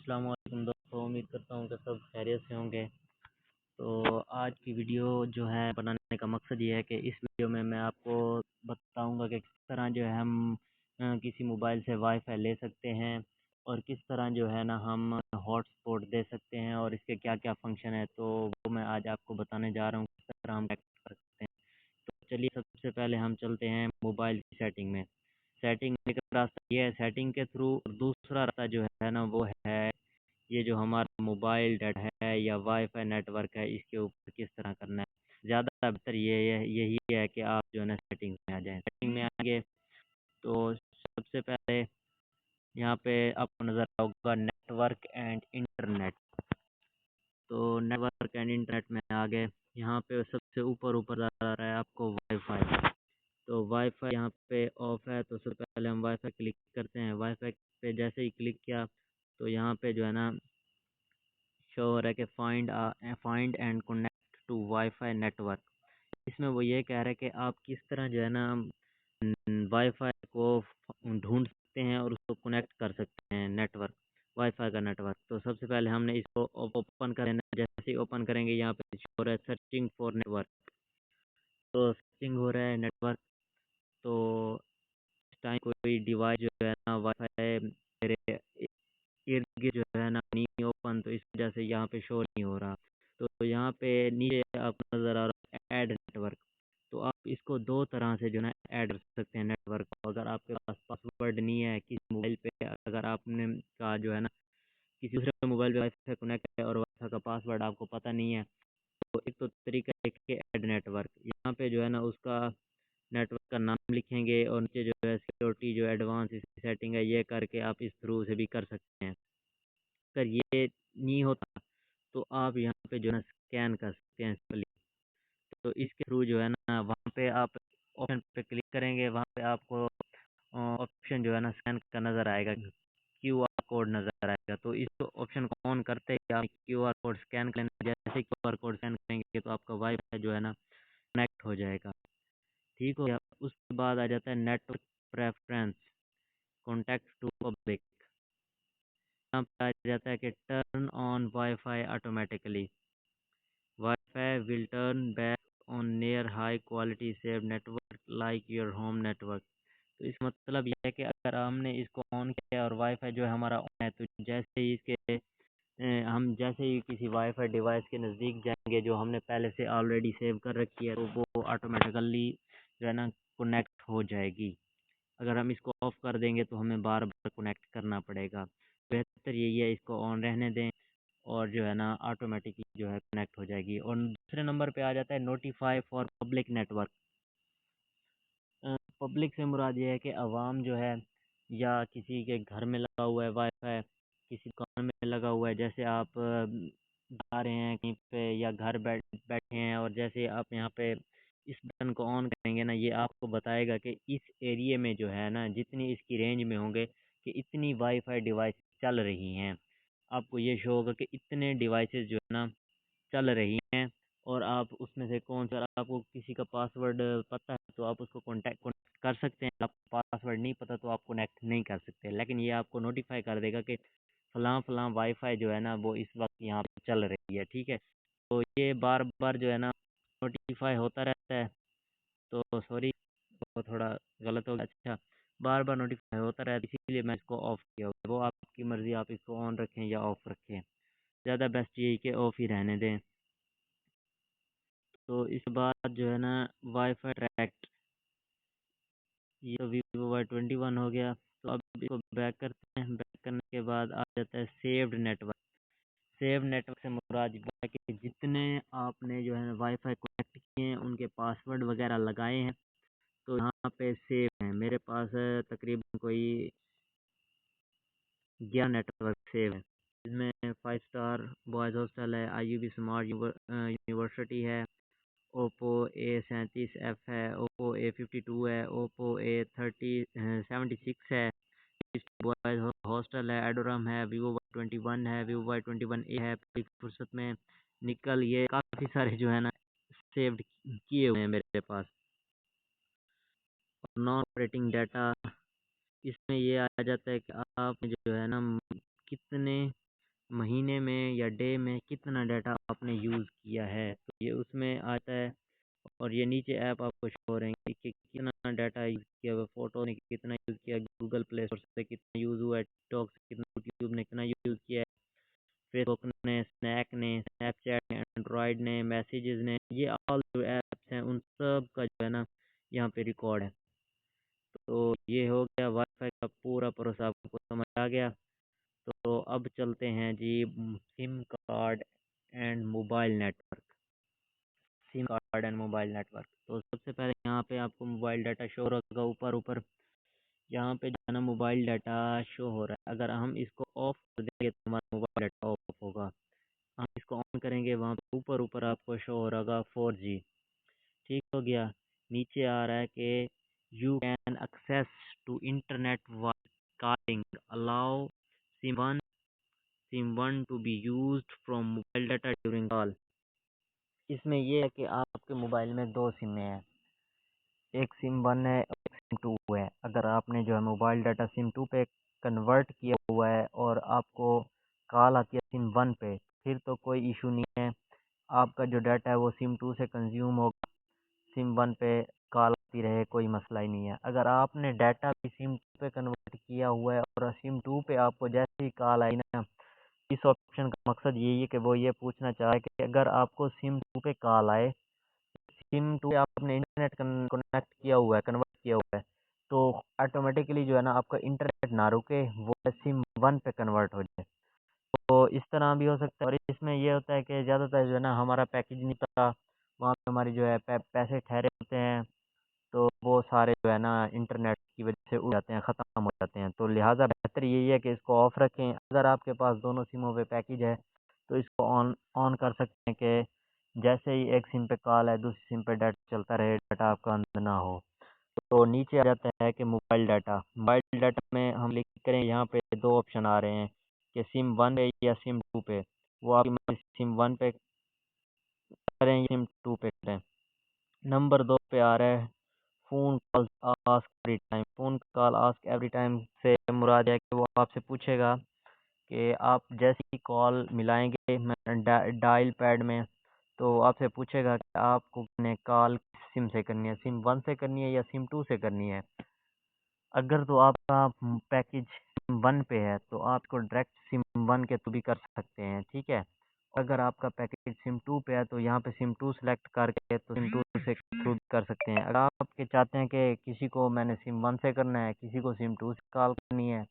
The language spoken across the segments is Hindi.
अस्सलाम वालेकुम दोस्तों, उम्मीद करता हूँ कि सब खैरियत से होंगे। तो आज की वीडियो जो है बनाने का मकसद ये है कि इस वीडियो में मैं आपको बताऊंगा कि किस तरह जो है हम किसी मोबाइल से वाईफाई ले सकते हैं और किस तरह जो है ना हम हॉटस्पॉट दे सकते हैं और इसके क्या क्या फंक्शन है। तो वो मैं आज आपको बताने जा रहा हूँ किस तरह हम connect कर सकते हैं। तो चलिए सबसे पहले हम चलते हैं मोबाइल की सेटिंग में। सेटिंग का रास्ता ये है सेटिंग के थ्रू, और दूसरा रास्ता जो है ना वो है ये जो हमारा मोबाइल डाटा है या वाईफाई नेटवर्क है इसके ऊपर किस तरह करना है। ज़्यादा बेहतर यही है कि आप जो है ना सेटिंग में आ जाएं। सेटिंग में आएंगे तो सबसे पहले यहाँ पे आपको नज़र होगा नेटवर्क एंड इंटरनेट। तो नेटवर्क एंड इंटरनेट में आ गए। यहाँ पे सबसे ऊपर ऊपर आ रहा है आपको वाईफाई। तो वाईफाई यहाँ पे ऑफ है, तो सबसे पहले हम वाईफाई क्लिक करते हैं। वाईफाई पे जैसे ही क्लिक किया तो यहाँ पे जो है ना शो हो रहा है कि find and connect to wifi network. इसमें वो ये कह रहा है कि आप किस तरह जो है ना वाईफाई को ढूंढ सकते हैं और उसको कनेक्ट कर सकते हैं नेटवर्क, वाईफाई का नेटवर्क। तो सबसे पहले हमने इसको ओपन कर लेना। जैसे ही ओपन करेंगे यहाँ पे शो हो रहा है सर्चिंग फॉर नेटवर्क। तो सर्चिंग हो रहा है नेटवर्क। तो इस टाइम कोई डिवाइस जो है ना वाईफाई मेरे इर्द गिर्द जो है ना नहीं ओपन, तो इस वजह से यहाँ पे शो नहीं हो रहा। तो यहाँ पे नीचे आपको नज़र आ रहा है ऐड नेटवर्क। तो आप इसको दो तरह से जो है ना ऐड कर सकते हैं नेटवर्क को। अगर आपके पास पासवर्ड नहीं है किसी मोबाइल पे, अगर आपने का जो है ना किसी दूसरे मोबाइल पे वाईफाई कनेक्ट है और वाईफाई का पासवर्ड आपको पता नहीं है, तो एक तो तरीका है कि ऐड नेटवर्क। यहाँ पे जो है ना उसका नेटवर्क का नाम लिखेंगे और नीचे जो है सिक्योरिटी जो एडवांस इसकी सेटिंग है ये करके आप इस थ्रू से भी कर सकते हैं। अगर ये नहीं होता तो आप यहाँ पे जो है ना स्कैन कर सकते हैं सिंपली। तो इसके थ्रू जो है ना वहाँ पे आप ऑप्शन पे क्लिक करेंगे, वहाँ पे आपको ऑप्शन जो है ना स्कैन का नज़र आएगा, क्यूआर कोड नज़र आएगा। तो इस ऑप्शन को ऑन करते ही आप क्यूआर कोड स्कैन कर लेना। जैसे क्यूआर कोड स्कैन करेंगे तो आपका वाईफाई जो है ना कनेक्ट हो जाएगा। ठीक हो गया। उसके बाद आ जाता है network preference, contact to public. यहाँ पे आ जाता है कि turn on wifi automatically, wifi will turn back on near high quality save network like your home network. तो इस मतलब यह है कि अगर हमने इसको ऑन किया और वाईफाई जो है हमारा ऑन है, तो जैसे ही इसके हम जैसे ही किसी वाईफाई डिवाइस के नज़दीक जाएंगे जो हमने पहले से ऑलरेडी सेव कर रखी है, तो वो ऑटोमेटिकली जो है ना कनेक्ट हो जाएगी। अगर हम इसको ऑफ़ कर देंगे तो हमें बार बार कनेक्ट करना पड़ेगा। बेहतर यही है इसको ऑन रहने दें और जो है ना ऑटोमेटिकली जो है कनेक्ट हो जाएगी। और दूसरे नंबर पे आ जाता है notify for public network. Public से मुराद ये है कि आवाम जो है या किसी के घर में लगा हुआ है वाईफाई, किसी दुकान में लगा हुआ है, जैसे आप जा रहे हैं कहीं पे या घर बैठे हैं और जैसे आप यहाँ पे इस बटन को ऑन करेंगे ना, ये आपको बताएगा कि इस एरिया में जो है ना जितनी इसकी रेंज में होंगे कि इतनी वाईफाई डिवाइस चल रही हैं। आपको ये शो होगा कि इतने डिवाइसेस जो है ना चल रही हैं, और आप उसमें से कौन सा, आपको किसी का पासवर्ड पता है तो आप उसको कॉन्टैक्ट कर सकते हैं। आपको पासवर्ड नहीं पता तो आप कनेक्ट नहीं कर सकते, लेकिन ये आपको नोटिफाई कर देगा कि फ़लाँ फ़लाँ वाईफाई जो है ना वो इस वक्त यहाँ पे चल रही है। ठीक है। तो ये बार बार जो है ना नोटिफाई होता रहता है। तो सॉरी, वो थोड़ा गलत हो गया। अच्छा, बार बार नोटिफाई होता रहता है, इसीलिए मैं इसको ऑफ़ किया हुआ है। वो आपकी मर्ज़ी, आप इसको ऑन रखें या ऑफ़ रखें। ज़्यादा बेस्ट यही कि ऑफ़ ही रहने दें। तो इस बाद जो है ना वाईफाई ट्रैक्ट, ये तो वीवो Y21 हो गया। तो अब इसको बैक करते हैं। बैक करने के बाद आ जाता है सेव्ड नेटवर्क। सेव नेटवर्क से मुराद ये है कि जितने आपने जो है वाईफाई कनेक्ट किए हैं उनके पासवर्ड वगैरह लगाए हैं, तो यहाँ पे सेव है। मेरे पास तकरीबन कोई 11 नेटवर्क सेव है। इसमें 5 स्टार बॉयज़ हॉस्टल है, IUB स्मार्ट यूनिवर्सिटी है, ओप्पो A37F है, ओप्पो A52 है, ओप्पो A76 है, बॉयज़ हॉस्टल है, एडोरम है, वीवो Y21 है, वीवो Y21A है। फुर्सत में निकल, ये काफ़ी सारे जो है ना सेव्ड किए हुए हैं मेरे पास। और नॉन ऑपरेटिंग डाटा, इसमें ये आ जाता है कि आप जो है ना कितने डे में कितना डाटा आपने यूज़ किया है, तो ये उसमें आता है। और ये नीचे ऐप आपको शो हो रहेंगे कि कितना डाटा यूज़ किया हुआ, फ़ोटो ने कितना यूज़ किया, गूगल प्ले स्टोर से कितना यूज़ हुआ है, टिकटॉक से कितना, यूट्यूब ने कितना यूज़ किया है, फेसबुक ने, स्नैक ने, स्नैपचैट ने, एंड्रॉयड ने, मैसेजेस ने, ये ऑल जो ऐप्स हैं उन सब का जो है ना यहाँ पे रिकॉर्ड है। तो ये हो गया वाईफाई का पूरा प्रोसेस, आपको समझ आ गया। तो अब चलते हैं जी SIM card and mobile network. SIM card and mobile network, तो सबसे पहले यहाँ पे आपको मोबाइल डाटा शो होगा ऊपर ऊपर। यहाँ पे जो है ना मोबाइल डाटा शो हो रहा है, अगर हम इसको ऑफ कर देंगे तो हमारा मोबाइल डाटा ऑफ होगा। हम इसको ऑन करेंगे, वहाँ पे ऊपर ऊपर आपको शो हो रहा होगा 4G। ठीक हो गया। नीचे आ रहा है कि you can access to internet while calling, allow SIM one to be used from mobile data during call. इसमें ये है कि आपके मोबाइल में दो सिम हैं, एक सिम वन है और एक सिम टू है। अगर आपने जो है मोबाइल डाटा सिम टू पे कन्वर्ट किया हुआ है और आपको कॉल आती है सिम वन पे, फिर तो कोई इशू नहीं है, आपका जो डाटा है वो सिम टू से कंज्यूम होगा, सिम वन पे कॉल आती रहे, कोई मसला ही नहीं है। अगर आपने डाटा भी सिम टू पे कन्वर्ट किया हुआ है और सिम टू पे आपको जैसे ही कॉल आई ना, इस ऑप्शन का मकसद यही है कि वो ये पूछना चाह रहा है कि अगर आपको सिम टू पे कॉल आए, सिम टू आपने इंटरनेट कनेक्ट किया हुआ है, कन्वर्ट किया हुआ है, तो ऑटोमेटिकली जो है ना आपका इंटरनेट ना रुके, वो सिम वन पे कन्वर्ट हो जाए। तो इस तरह भी हो सकता है। और इसमें ये होता है कि ज़्यादातर जो है ना हमारा पैकेज नहीं पता, वहाँ पे हमारी जो है पैसे ठहरे होते हैं, तो वो सारे जो है ना इंटरनेट की वजह से उड़ जाते हैं, ख़त्म हो जाते हैं। तो लिहाजा बेहतर यही है कि इसको ऑफ रखें। अगर आपके पास दोनों सिमों पे पैकेज है तो इसको ऑन ऑन कर सकते हैं कि जैसे ही एक सिम पे कॉल है दूसरी सिम पे डाटा चलता रहे, डाटा आपका बंद ना हो। तो नीचे आ जाता है कि मोबाइल डाटा में हम क्लिक करें, यहाँ पे दो ऑप्शन आ रहे हैं कि सिम वन पे या सिम टू पे। वो आपकी मर्ज़ी, सिम वन पे करें या सिम टू पे करें। नंबर दो पे आ रहा है phone call ask every time. Phone call ask every time से मुराद है कि वो आपसे पूछेगा कि आप जैसे ही कॉल मिलाएंगे डायल पैड में, तो आपसे पूछेगा कि आपको ने कॉल किस सिम से करनी है, सिम वन से करनी है या सिम टू से करनी है। अगर तो आपका पैकेज सिम वन पे है तो आपको डायरेक्ट सिम वन के थ्रू भी कर सकते हैं, ठीक है। अगर आपका पैकेज सिम टू पे है तो यहाँ पे सिम टू सेलेक्ट करके तो सिम टू से थ्रू भी कर सकते हैं। अगर आप के चाहते हैं कि किसी को मैंने सिम वन से करना है, किसी को सिम टू से कॉल करनी है,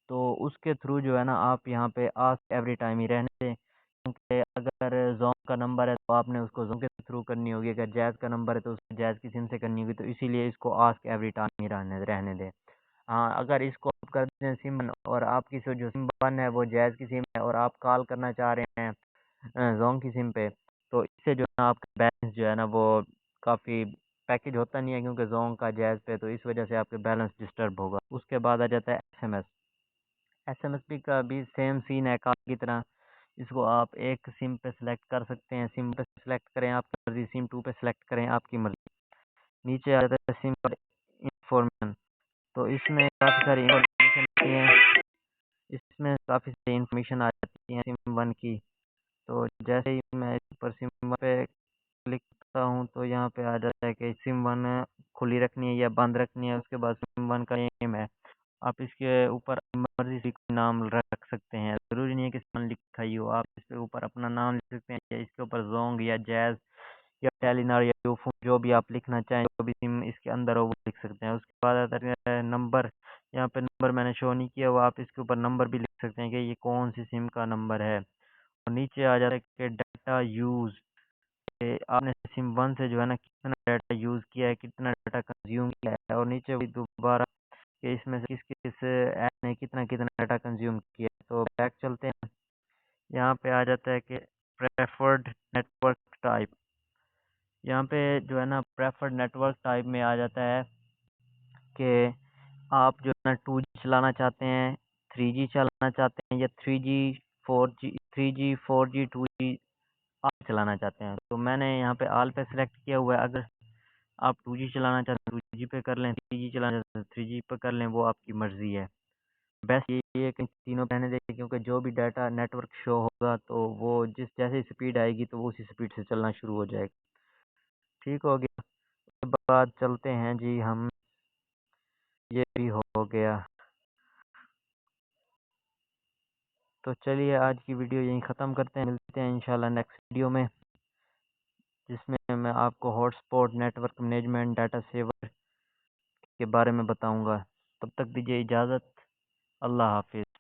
तो उसके थ्रू जो है ना आप यहाँ पे आस्क एवरी टाइम ही रहने दें। क्योंकि अगर जोंग का नंबर है तो आपने उसको जोंग के थ्रू करनी होगी, अगर जैज़ का नंबर है तो उसको जैज़ की सिम से करनी होगी, तो इसीलिए इसको आस्क एवरी टाइम ही रहने रहने दें। हाँ, अगर इसको आप कर दें सिम वन और आपकी जो सिम वन है वो जैज़ की सिम है और आप कॉल करना चाह रहे हैं जोंग की सिम पे, तो इससे जो है ना आपका बैलेंस जो है ना वो काफ़ी पैकेज होता नहीं है, क्योंकि जोंग का जैज़ पे, तो इस वजह से आपके बैलेंस डिस्टर्ब होगा। उसके बाद आ जाता है एसएमएस। एसएमएस का भी सेम सीन है कॉल की तरह। इसको आप एक सिम पे सेलेक्ट कर सकते हैं, सिम पे सेलेक्ट करें आपकी मर्ज़ी, सिम टू पे सेलेक्ट करें आपकी मर्ज़ी। नीचे आ जाता है सिम पर इंफॉर्मेशन। तो इसमें काफ़ी सारी इंफॉर्मेशन आती है, इसमें काफ़ी सारी इंफॉर्मेशन आ जाती है सिम वन की। तो जैसे ही मैं इस पर सिम वन पे क्लिक करता हूँ तो यहाँ पे आ जाता है कि सिम वन खुली रखनी है या बंद रखनी है। उसके बाद सिम वन का नेम है, आप इसके ऊपर मर्जी से कोई नाम रख सकते हैं, ज़रूरी नहीं है कि सिम लिखा ही हो, आप इसके ऊपर अपना नाम लिख सकते हैं या इसके ऊपर जोंग या जैज़ या टेलीनॉर या यूफोन जो भी आप लिखना चाहें, जो भी सिम इसके अंदर हो वो लिख सकते हैं। उसके बाद आता है नंबर। यहाँ पे नंबर मैंने शो नहीं किया हुआ, आप इसके ऊपर नंबर भी लिख सकते हैं कि ये कौन सी सिम का नंबर है। और नीचे आ जाता है कि डाटा यूज़, आपने सिम वन से जो है ना कितना डाटा यूज़ किया है, कितना डाटा कंज्यूम किया है, और नीचे भी दोबारा कि इसमें से किस किस ऐप ने कितना कितना डाटा कंज्यूम किया है। तो बैक चलते हैं, यहाँ पे आ जाता है कि प्रेफर्ड नेटवर्क टाइप। यहाँ पे जो है ना प्रेफर्ड नेटवर्क टाइप में आ जाता है कि आप जो है ना 2G चलाना चाहते हैं, 3G चलाना चाहते हैं, या 3G 2G आप चलाना चाहते हैं। तो मैंने यहाँ पे ऑल पे सिलेक्ट किया हुआ है। अगर आप 2G चलाना चाहते हैं 2G पे कर लें, 3G चलाना चाहते हैं 3G पे कर लें, वो आपकी मर्ज़ी है। बेस्ट यही है कि तीनों पे रहने दें, क्योंकि जो भी डाटा नेटवर्क शो होगा तो वो जिस जैसे स्पीड आएगी तो वो उसी स्पीड से चलना शुरू हो जाएगा। ठीक हो गया। उसके बाद चलते हैं जी हम, ये भी हो गया। तो चलिए आज की वीडियो यहीं ख़त्म करते हैं, मिलते हैं इंशाल्लाह नेक्स्ट वीडियो में, जिसमें मैं आपको hotspot network management data saver के बारे में बताऊंगा। तब तक दीजिए इजाज़त। अल्लाह हाफिज़।